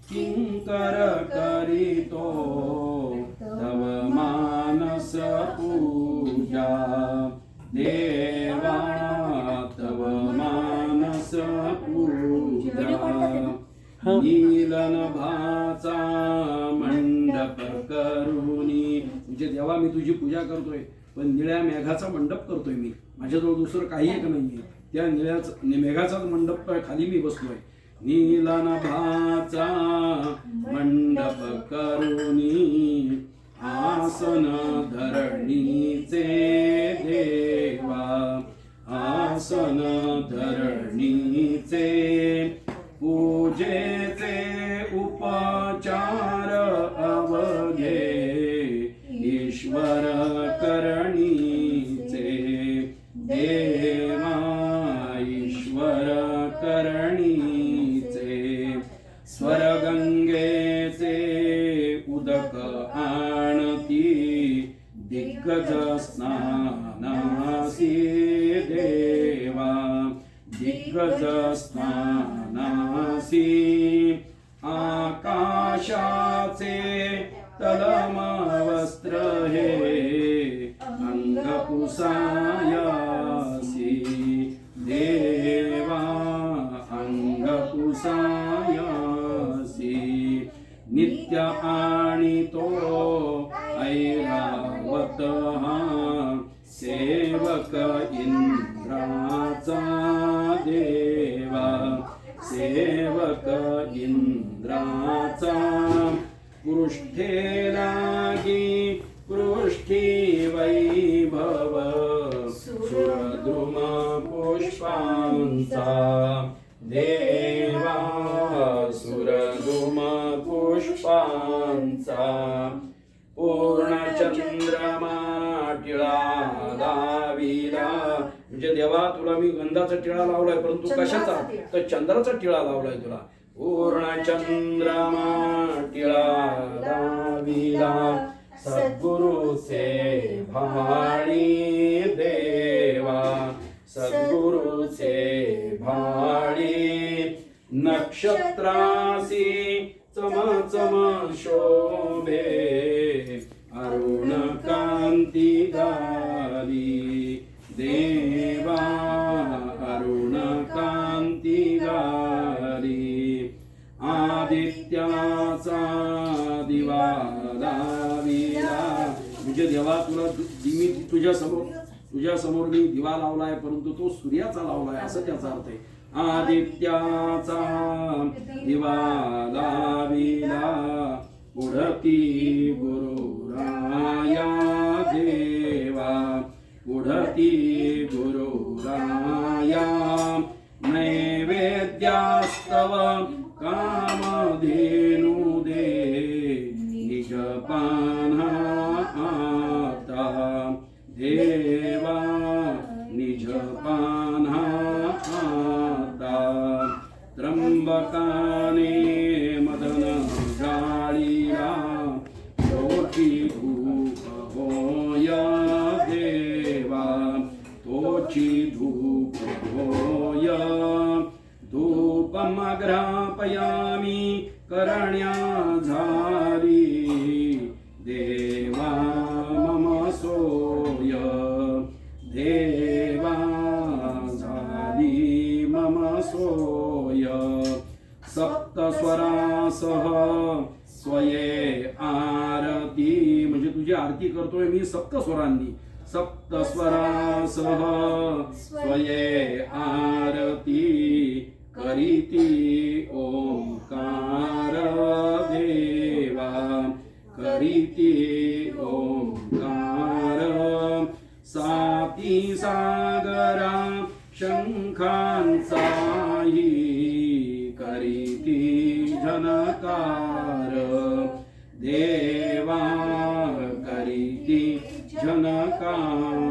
किंकर करीतो तव मानस पूजा देवा तव मानस पूजा नीलनभाचा मंडप करुणी म्हणजे देवा मी तुझी पूजा करतोय पण निळ्या मेघाचा मंडप करतोय मी माझ्याजवळ दुसरं काही एक नाहीये त्या मेघाचाच मंडप खाली मी बसलोय नीलनभाचा मंडप करुणी आसन धरणीचे देवा आसन धरणीचे पूजेचे उपचार अवघे ईश्वर करणीचे देवा ईश्वर करणीचे स्वरगंगेचे उदक आणती दिग्गज स्नानासी देवा दिग्गज स्नानासी आकाशाचे तलमवस्त्र हे अंगपुसायासी देवा अंगपुसायासी नित्य आणि तो ऐरावत हा सेवक इंद्राचा देवा सेवक इंद्राचा पृष्ठे लागी पृष्ठी वैभव सुरद्रुम पुष्पांचा देवा सुरद्रुम पुष्पांचा पूर्ण चंद्रमा टिळा लाविला म्हणजे देवा तुला मी गंधाचा टिळा लावलाय परंतु कशाचा तर चंद्राचा टिळा लावलाय तुला पूर्ण चंद्रमा टिळा लाविला सद्गुरुचे भाळी देवा सद्गुरुचे भाळी नक्षत्रासी चम चम शोभे अरुण कांती गाली देवा अरुण कांती गाली आदित्याचा दिवा लाविला म्हणजे देवा तुला मी तुझ्या समोर मी दिवा लावलाय परंतु तो सूर्याचा लावलाय असं त्याचा अर्थ आहे आदित्याचा दिवा लाविला उडती गुरुराया देवा उडती गुरुराया नैवेद्यास्तव कामधेनु दे निज पाना आता देवा निज पाना आता त्र्यंबकाने मदन जाळीला तोची धूप होय देवा तोची धूप होय धूपमग्रापयामी करण्या झाली देवा मम सोय देवा झाली मम सोय सप्तस्वरासह स्वये आरती म्हणजे तुझी आरती करतोय मी सप्तस्वरांनी सप्तस्वरासह स्वये आरती करीती ओंकार देवा करीती ओंकार साती सागरा शंखांचाही करीती झनकार देवा करीती झनकार